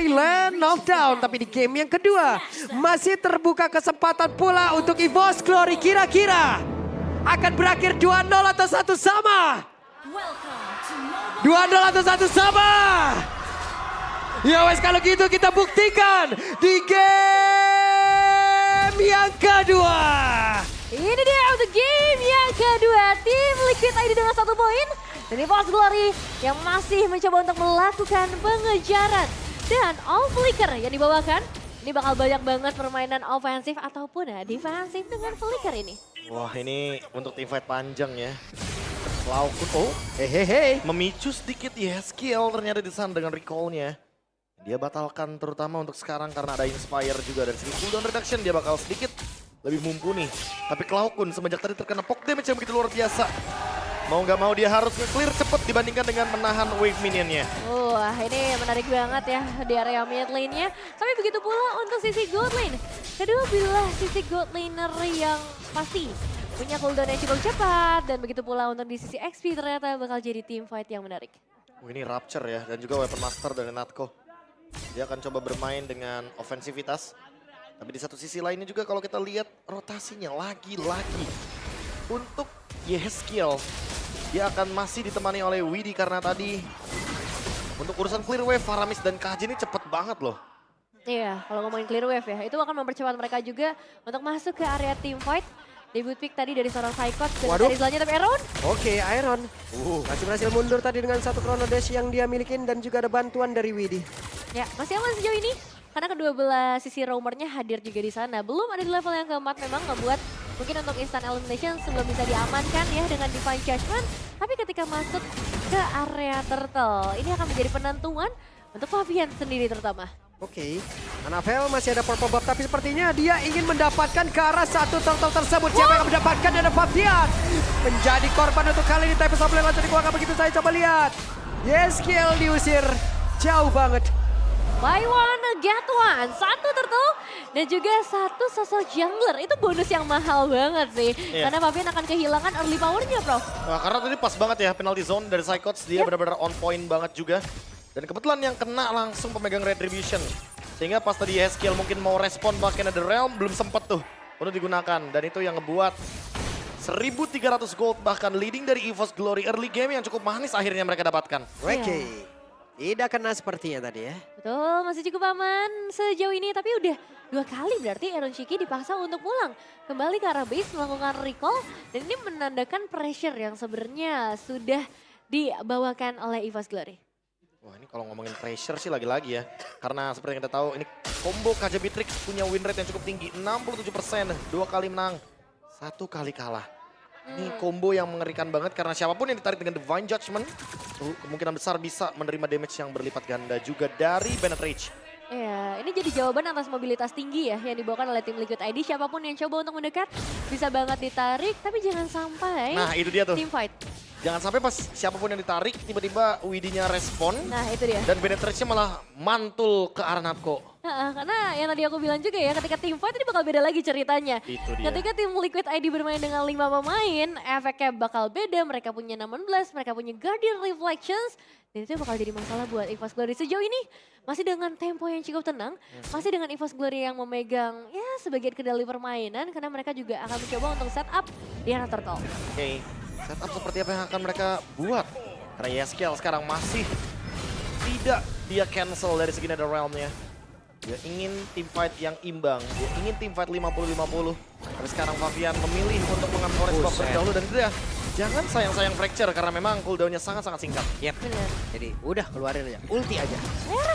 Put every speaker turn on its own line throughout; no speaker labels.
Silent knockdown. Tapi di game yang kedua masih terbuka kesempatan pula untuk EVOS Glory. Kira-kira akan berakhir 2-0 atau 1 sama? 2-0 atau 1 sama? Ya wes kalau gitu kita buktikan di game yang kedua.
Ini dia untuk game yang kedua. Tim Liquid ID dengan 1 poin. Dan EVOS Glory yang masih mencoba untuk melakukan pengejaran. Dan all flicker yang dibawakan. Ini bakal banyak banget permainan ofensif ataupun defensif dengan flicker ini.
Wah ini untuk teamfight panjang ya. Cloud
Hehehe.
memicu sedikit Yeskiel ternyata di sana dengan recall-nya. Dia batalkan terutama untuk sekarang karena ada Inspire juga. Dari segi cooldown reduction dia bakal sedikit lebih mumpuni. Tapi Cloud semenjak tadi terkena poke damage yang begitu luar biasa. Mau nggak mau dia harus nge-clear cepet dibandingkan dengan menahan wave minionnya.
Wah ini menarik banget ya di area mid lane-nya. Tapi begitu pula untuk sisi gold lane. Kedua belah sisi gold laner yang pasti punya cooldown yang cukup cepat. Dan begitu pula untuk di sisi XP ternyata bakal jadi team fight yang menarik.
Ini Rapture ya dan juga Weapon Master dari Natko. Dia akan coba bermain dengan ofensivitas. Tapi di satu sisi lainnya juga kalau kita lihat rotasinya lagi-lagi. Untuk Yeskiel, dia akan masih ditemani oleh Widi karena tadi untuk urusan clear wave, Faramis dan KJ ini cepet banget loh.
Iya, kalau ngomongin clear wave ya, itu akan mempercepat mereka juga untuk masuk ke area team fight. Debut pick tadi dari seorang Psychot dan
Waduh.
dari selanjutnya tapi Aaron.
Oke, Iron masih berhasil mundur tadi dengan 1 chrono dash yang dia milikin dan juga ada bantuan dari Widi.
Ya, masih aman sejauh ini. Karena kedua belah sisi roamernya hadir juga di sana. Belum ada di level yang keempat memang membuat mungkin untuk instant elimination sebelum bisa diamankan ya dengan Divine Judgment. Tapi ketika masuk ke area turtle, ini akan menjadi penentuan untuk Fabian sendiri terutama.
Oke, Annabelle masih ada purple buff tapi sepertinya dia ingin mendapatkan ke arah 1 turtle tersebut. Siapa yang mendapatkan ada Fabian. Menjadi korban untuk kali ini tapi Sobleng langsung dikeluarkan begitu saya coba lihat. Yeskiel diusir jauh banget.
Buy one, get one. 1 turtle dan juga 1 sosok jungler. Itu bonus yang mahal banget sih.
Iya.
Karena Fabian akan kehilangan early powernya, Prof.
Nah, karena tadi pas banget ya penalty zone dari Psychots. Dia benar-benar on point banget juga. Dan kebetulan yang kena langsung pemegang Retribution. Sehingga pas tadi Yeskiel mungkin mau respon pakai Nether Realm belum sempet tuh untuk digunakan. Dan itu yang ngebuat 1.300 gold bahkan leading dari EVOS Glory early game yang cukup manis akhirnya mereka dapatkan.
Oke, tidak kena sepertinya tadi ya.
Betul, masih cukup aman sejauh ini. Tapi udah 2 kali berarti Aaron Shiki dipaksa untuk pulang. Kembali ke arah base melakukan recall. Dan ini menandakan pressure yang sebenarnya sudah dibawakan oleh EVOS Glory.
Wah ini kalau ngomongin pressure sih lagi-lagi ya. Karena seperti yang kita tahu ini combo KJ Bitrix punya win rate yang cukup tinggi. 67%, 2 kali menang, 1 kali kalah. Ini combo yang mengerikan banget karena siapapun yang ditarik dengan Divine Judgment kemungkinan besar bisa menerima damage yang berlipat ganda juga dari Bennett Rage.
Ya, ini jadi jawaban atas mobilitas tinggi ya yang dibawakan oleh tim Liquid ID. Siapapun yang coba untuk mendekat bisa banget ditarik, tapi jangan sampai
Nah itu dia tuh.
team fight.
Jangan sampai pas siapapun yang ditarik tiba-tiba Widinya respon.
Nah itu dia.
Dan Bennett Rage-nya malah mantul ke arah Natko.
Karena yang tadi aku bilang juga ya, ketika team fight ini bakal beda lagi ceritanya.
Itu dia.
Ketika tim Liquid ID bermain dengan 5 pemain, efeknya bakal beda. Mereka punya 16, mereka punya Guardian Reflections. Dan itu bakal jadi masalah buat EVOS Glory. Sejauh ini masih dengan tempo yang cukup tenang. Masih dengan EVOS Glory yang memegang ya sebagian kendali permainan. Karena mereka juga akan mencoba untuk setup di arah turtle.
Oke, setup seperti apa yang akan mereka buat? Karena Yeskiel sekarang masih tidak dia cancel dari segi Nether Realm-nya. Dia ingin team fight yang imbang, dia ingin team fight 50-50. Tapi sekarang Fabian memilih untuk mengambil orange buff terlebih dahulu dan itu ya. Jangan sayang-sayang fracture karena memang cooldown-nya sangat-sangat singkat.
Yep.
Benar.
Jadi udah keluarin aja, ulti aja.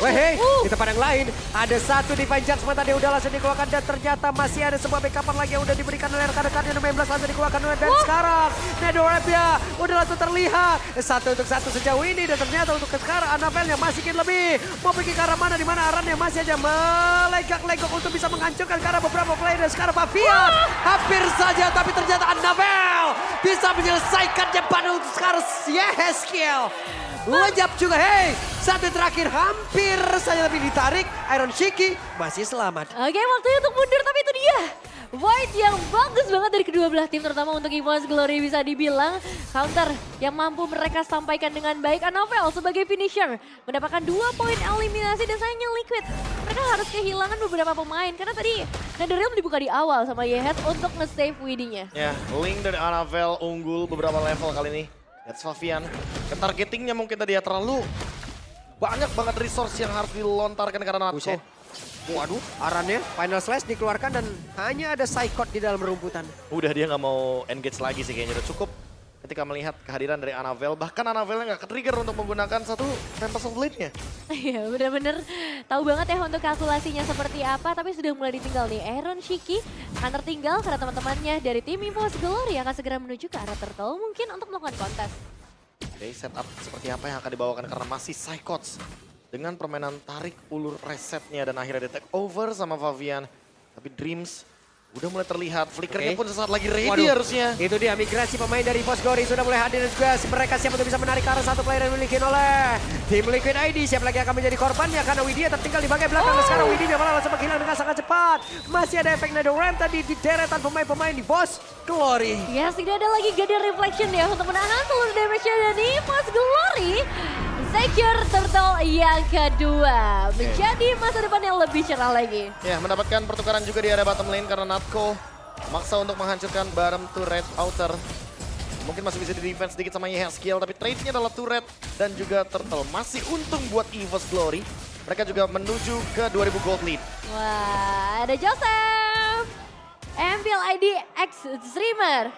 Weh, di tempat yang lain ada 1 Divine Judgment tadi udah langsung dikeluarkan dan ternyata masih ada sebuah backupan lagi yang udah diberikan oleh rekan-rekannya 16 langsung dikeluarkan dan sekarang Nether Realm-nya udah langsung terlihat 1 untuk 1 sejauh ini dan ternyata untuk sekarang Annabelle-nya masih ingin lebih mau pergi ke arah mana di mana arahnya masih aja melegak-legok untuk bisa menghancurkan ke arah beberapa player dan sekarang Fabian hampir saja tapi ternyata Annabelle bisa menyelesaikan jebakan untuk sekarang Yeskiel. Lejap juga, hey, 1 terakhir hampir saja tapi ditarik. Iron Shiki masih selamat.
Oke, waktunya untuk mundur tapi itu dia. Void yang bagus banget dari kedua belah tim, terutama untuk EVOS Glory bisa dibilang. Counter yang mampu mereka sampaikan dengan baik. Anavel sebagai finisher mendapatkan 2 poin eliminasi dan sayangnya Liquid. Mereka harus kehilangan beberapa pemain karena tadi Netherrealm dibuka di awal sama Yehet untuk nge-save WD-nya.
Ya, Link dari Anavel unggul beberapa level kali ini. That's Favian. Ketargetingnya mungkin tadi ya terlalu banyak banget resource yang harus dilontarkan karena Natko.
Buset. Waduh, arannya final slash dikeluarkan dan hanya ada Psychot di dalam rumputan.
Udah dia nggak mau engage lagi sih kayaknya. Udah cukup ketika melihat kehadiran dari Anavel. Bahkan Anavelnya nggak ke-trigger untuk menggunakan satu Tempest of Blade-nya.
Iya bener-bener tahu banget ya untuk kalkulasinya seperti apa, tapi sudah mulai ditinggal nih. Aaron Shiki akan tertinggal karena teman-temannya dari tim EVOS Glory akan segera menuju ke arah turtle mungkin untuk melakukan kontes.
Oke, setup seperti apa yang akan dibawakan karena masih Psychots. Dengan permainan tarik ulur resetnya dan akhirnya di take over sama Favian. Tapi Dreams udah mulai terlihat, flickernya
Oke.
pun sesaat lagi ready
Waduh,
harusnya.
Itu dia migrasi pemain dari EVOS Glory sudah mulai hadir dan juga mereka siap untuk bisa menarik ke arah satu player yang dimiliki oleh tim Liquid ID. Siapa lagi akan menjadi korbannya karena Widya tertinggal di bagian belakang. Dan sekarang Widya malah langsung menghilang dengan sangat cepat. Masih ada efek Netherrealm tadi di deretan pemain-pemain di EVOS Glory.
Yes, tidak ada lagi Guardian Reflection ya untuk menahan seluruh damage-nya dari EVOS Glory. Secure turtle yang kedua menjadi masa depan yang lebih cerah lagi.
Ya, mendapatkan pertukaran juga di area bottom lane karena Natko maksa untuk menghancurkan bottom turret outer. Mungkin masih bisa di-defense sedikit sama Yehaskiel, tapi trade-nya adalah turret dan juga turtle. Masih untung buat EVOS Glory. Mereka juga menuju ke 2000 gold lead.
Wah, ada Joseph. MPL ID X Streamer.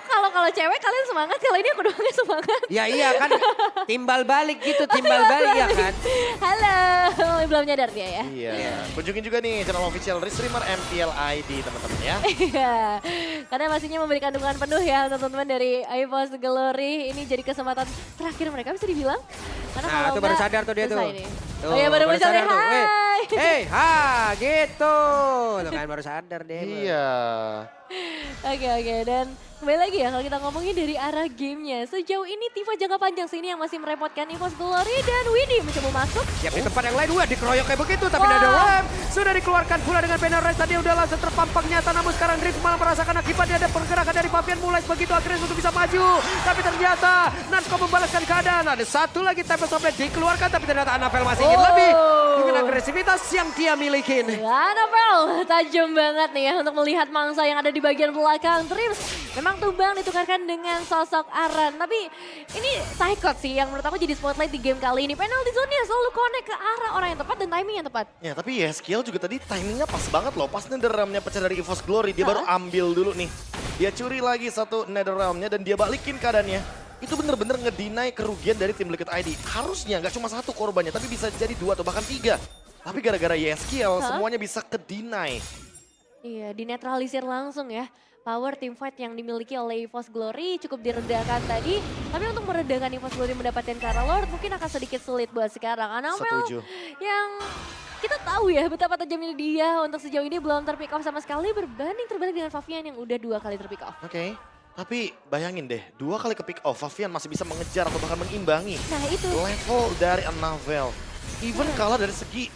Kalau cewek kalian semangat, kalau ini aku doang semangat.
Ya iya kan, timbal balik gitu, timbal balik ya kan.
Halo, belum nyadar dia ya.
Iya. Kunjungin juga nih channel official Restreamer MPL ID teman-teman ya.
Iya, karena pastinya memberikan dukungan penuh ya untuk teman-teman dari EVOS Glory. Ini jadi kesempatan terakhir mereka bisa dibilang. Karena
Nah,
kalau
itu baru
enggak,
sadar tuh dia tuh.
selesai nih.
Tuh,
Oh iya baru sadar,
tuh.
hai.
Ha, gitu. Tuh kan baru sadar deh.
Iya.
Oke, dan kembali lagi ya kalau kita ngomongin dari arah gamenya. Sejauh ini Tifa jangka panjang sih ini yang masih merepotkan EVOS Glory dan Widdy mencoba masuk.
Siap di tempat yang lain, wah dikeroyok kayak begitu. Tapi
Wah.
Netherrealm sudah dikeluarkan pula dengan banner res. Tadi udah langsung terpampang nyata. Namun sekarang Drift malah merasakan akibatnya ada pergerakan dari Favian mulai begitu agresif untuk bisa maju. Tapi ternyata Natko membalaskan keadaan. Ada satu lagi Tempest of Blade dikeluarkan. Tapi ternyata Anavel masih ingin lebih. Dengan agresivitas yang dia miliki.
Anavel tajam banget nih ya untuk melihat mangsa yang ada di bagian belakang. Dreams memang tumbang ditukarkan dengan sosok Aran. Tapi ini Psychot sih yang menurut aku jadi spotlight di game kali ini. Penalty zone-nya selalu connect ke arah orang yang tepat dan timing yang tepat.
Ya tapi Yehaskiel juga tadi timingnya pas banget loh. Pas Netherrealm-nya pecah dari EVOS Glory, dia baru ambil dulu nih. Dia curi lagi satu Netherrealm-nya dan dia balikin keadaannya. Itu bener-bener ngedinai kerugian dari tim Liquid ID. Harusnya nggak cuma satu korbannya, tapi bisa jadi 2 atau bahkan 3. Tapi gara-gara Yehaskiel semuanya bisa kedinai.
Iya, dinetralisir langsung ya. Power team fight yang dimiliki oleh EVOS Glory cukup diredakan tadi. Tapi untuk meredakan EVOS Glory mendapatkan Kara Lord mungkin akan sedikit sulit buat sekarang. Anavel
Setuju.
yang kita tahu ya betapa tajamnya dia untuk sejauh ini belum terpick off sama sekali. Berbanding terbalik dengan Favian yang udah 2 kali terpick off.
Oke. Tapi bayangin deh, 2 kali ke pick off, Favian masih bisa mengejar atau bahkan mengimbangi
Nah itu.
level dari Anavel. Even kalah dari segi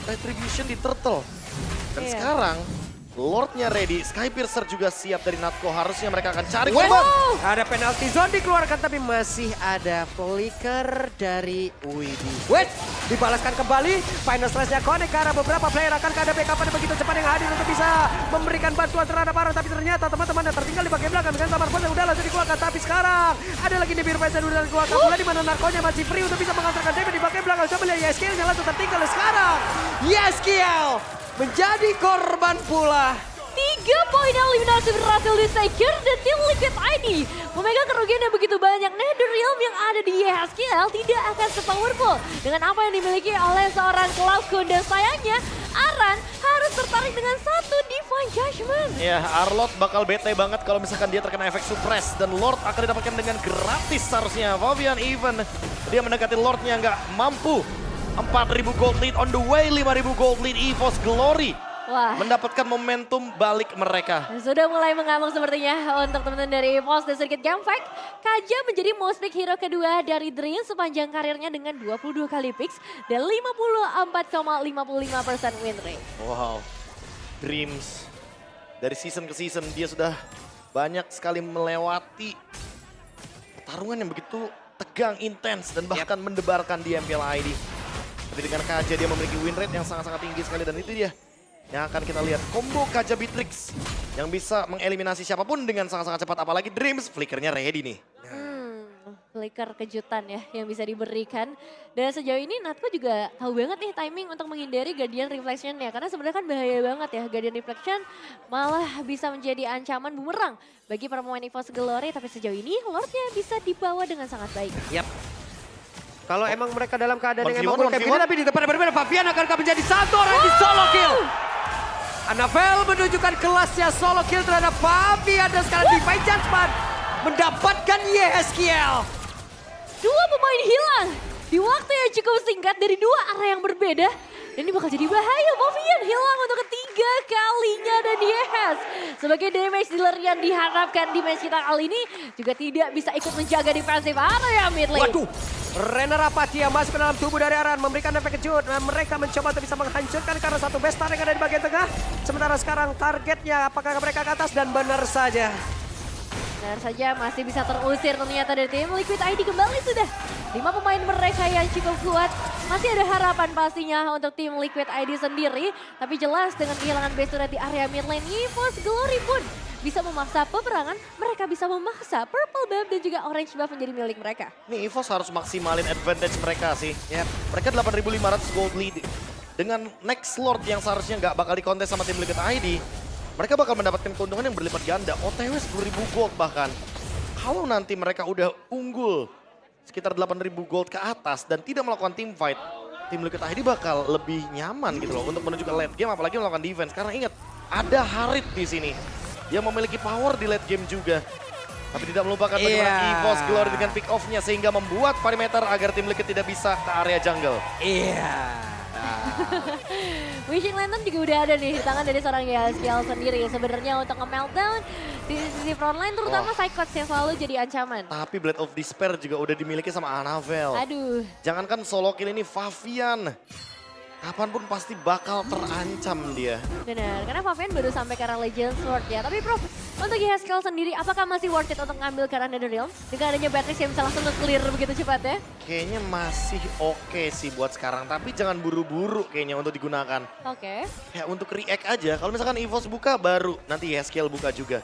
retribution di turtle. Dan
Iya.
sekarang Lordnya ready, Skypiercer juga siap dari Natko. Harusnya mereka akan cari
Wait,
korban.
ada penalti zone dikeluarkan tapi masih ada flicker dari Widdy. Wait, dibalaskan kembali. Final slash-nya connect ke arah beberapa player. Akankah ada backup pada begitu cepat yang hadir untuk bisa memberikan bantuan terhadap Aran. Tapi ternyata teman-teman yang tertinggal di bagian belakang dengan Tamar Pon yang udah langsung dikeluarkan. Tapi sekarang ada lagi Nebir Fans yang udah dikeluarkan pula di mana Narkonya masih free untuk bisa mengantarkan David di bagian belakang. Coba lihat Yeskiel yang langsung tertinggal sekarang. Yeskiel menjadi korban pula.
3 poin eliminasi berhasil di-secure dan tim Liquid ID memegang kerugian yang begitu banyak. Netherrealm yang ada di Yehaskiel tidak akan se-powerful dengan apa yang dimiliki oleh seorang Cloud9 dan sayangnya Aran harus tertarik dengan satu Divine Judgment.
Ya, Arlot bakal bete banget kalau misalkan dia terkena efek suppress. Dan Lord akan didapatkan dengan gratis seharusnya. Favian even dia mendekati Lordnya nggak mampu. 4.000 gold lead on the way, 5.000 gold lead EVOS Glory.
Wah.
Mendapatkan momentum balik mereka.
Sudah mulai mengamuk sepertinya untuk teman-teman dari EVOS dan sedikit game fact. Kaja menjadi most pick hero kedua dari Dream sepanjang karirnya dengan 22 kali picks dan 54,55% win rate.
Wow, Dreams Dari season ke season dia sudah banyak sekali melewati pertarungan yang begitu tegang, intens, dan bahkan mendebarkan di MPL ID. Tapi dengan Kaja dia memiliki win rate yang sangat-sangat tinggi sekali, dan itu dia yang akan kita lihat. Combo Kaja Beatrix yang bisa mengeliminasi siapapun dengan sangat-sangat cepat. Apalagi Dreams, flickernya ready nih.
Flicker kejutan ya yang bisa diberikan. Dan sejauh ini Natko juga tahu banget nih timing untuk menghindari Guardian Reflection-nya. Karena sebenarnya kan bahaya banget ya Guardian Reflection malah bisa menjadi ancaman bumerang bagi para pemain EVOS Glory. Tapi sejauh ini Lordnya bisa dibawa dengan sangat baik.
Yap. Kalau emang mereka dalam keadaan yang
1v1,
emang kayak begini,
1v1.
tapi di tempat yang berbeda, Fabian akan menjadi satu orang di solo kill. Anavel menunjukkan kelasnya solo kill terhadap Fabian, dan sekarang Divine Judgment mendapatkan YSKL.
Dua pemain hilang di waktu yang cukup singkat dari dua area yang berbeda. Dan ini bakal jadi bahaya. Fabian hilang untuk ketiga kalinya, dan Yes sebagai damage dealer yang diharapkan di match kita kali ini juga tidak bisa ikut menjaga defensive area mid lane.
Waduh, Rena Rapatia masuk ke dalam tubuh dari Aran, memberikan efek kejut. Dan mereka mencoba untuk bisa menghancurkan karena satu base yang ada di bagian tengah. Sementara sekarang targetnya apakah mereka ke atas, dan benar saja.
Benar saja masih bisa terusir ternyata dari tim Liquid ID. Kembali sudah 5 pemain mereka yang cukup kuat. Masih ada harapan pastinya untuk tim Liquid ID sendiri. Tapi jelas dengan kehilangan base turret di area mid lane, EVOS Glory pun bisa memaksa peperangan. Mereka bisa memaksa Purple Buff dan juga Orange Buff menjadi milik mereka.
Nih EVOS harus maksimalin advantage mereka sih. Mereka 8.500 gold lead. Dengan next Lord yang seharusnya nggak bakal dikontes sama tim Liquid ID, mereka bakal mendapatkan keuntungan yang berlipat ganda. OTW 10.000 gold bahkan. Kalau nanti mereka udah unggul sekitar 8.000 gold ke atas dan tidak melakukan team fight, tim Liquid ID bakal lebih nyaman gitu loh untuk menuju ke late game, apalagi melakukan defense. Karena ingat, ada Harit di sini. Dia memiliki power di late game juga. Tapi tidak melupakan bagaimana EVOS Glory dengan pick off-nya sehingga membuat perimeter agar tim Liquid tidak bisa ke area jungle.
Wishing Lantern juga udah ada nih di tangan dari seorang YSKL sendiri. Sebenarnya untuk nge-meltdown di sisi frontline terutama Psychots yang selalu jadi ancaman.
Tapi Blade of Despair juga udah dimiliki sama Anavel.
Aduh.
Jangankan solo kill ini, Fabian kapanpun pasti bakal terancam dia.
Benar, karena Fabian baru sampai ke arah Legends Sword ya. Tapi Prof, untuk YSKL sendiri apakah masih worth it untuk ngambil ke arah Netherrealm? Dengan adanya Beatrix yang bisa langsung nge-clear begitu cepat ya?
Kayaknya masih oke sih buat sekarang, tapi jangan buru-buru kayaknya untuk digunakan.
Oke.
Ya untuk react aja, kalau misalkan EVOS buka baru nanti YSKL buka juga.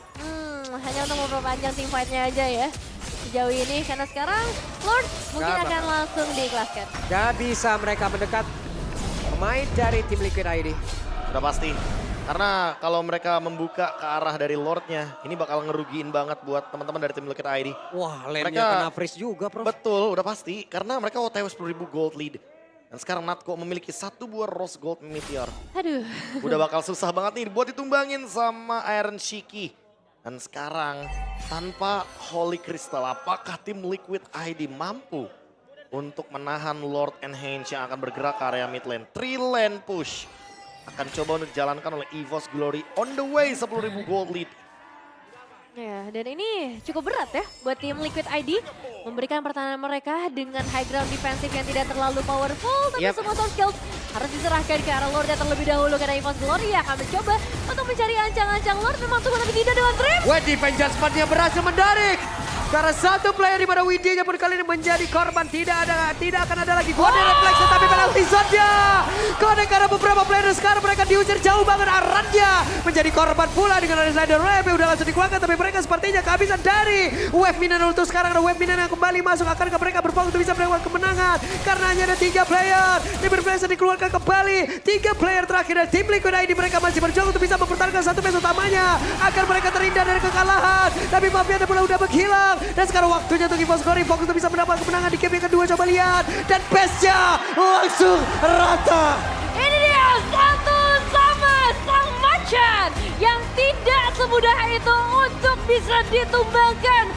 Hanya untuk memperpanjang team fight-nya aja ya. Sejauh ini, karena sekarang Lord mungkin akan langsung diikhlaskan.
Gak bisa mereka mendekat pemain dari tim Liquid ID.
Udah pasti. Karena kalau mereka membuka ke arah dari Lordnya, ini bakal ngerugiin banget buat teman-teman dari tim Liquid ID.
Wah, lane-nya
Mereka-
kena freeze juga, Prof.
Betul, udah pasti. Karena mereka OTW 10.000 gold lead. Dan sekarang Natko memiliki satu buah Rose Gold Meteor.
Aduh.
Udah bakal susah banget nih buat ditumbangin sama Iron Shiki. Dan sekarang tanpa Holy Crystal, apakah tim Liquid ID mampu untuk menahan Lord Enhance yang akan bergerak ke area mid lane? 3 lane push akan coba untuk dijalankan oleh EVOS Glory on the way 10.000 gold lead.
Ya, dan ini cukup berat ya buat tim Liquid ID memberikan pertahanan mereka dengan high ground defensive yang tidak terlalu powerful, tapi semua soft skills harus diserahkan ke arah Lord terlebih dahulu karena EVOS Glory akan mencoba untuk mencari ancang-ancang Lord, memang tuh tapi tidak dengan Dream.
Wah, Divine Judgment-nya berhasil mendarik. Karena satu player di mana Widya pun kali ini menjadi korban, tidak akan ada lagi Guardian Reflection, tapi penalti saja. Karena beberapa player sekarang mereka diusir jauh banget, Arannya menjadi korban pula dengan ada Slider Wave udah langsung dikeluarkan, tapi mereka sepertinya kehabisan dari Wave Minion untuk sekarang ada Wave Minion yang kembali masuk, akan mereka berfokus untuk bisa melakukan kemenangan karena hanya ada 3 player. Liber Reflection dikeluarkan kembali, 3 player terakhir dari tim Liquid ID, mereka masih berjuang untuk bisa mempertahankan satu base utamanya agar mereka terhindar dari kekalahan, tapi Fabian pula udah menghilang. Dan sekarang waktunya untuk EVOS Glory fokus untuk bisa mendapat kemenangan di game yang kedua. Coba lihat, dan base-nya langsung rata.
Ini dia satu sama sang macan yang tidak semudah itu untuk bisa ditumbangkan.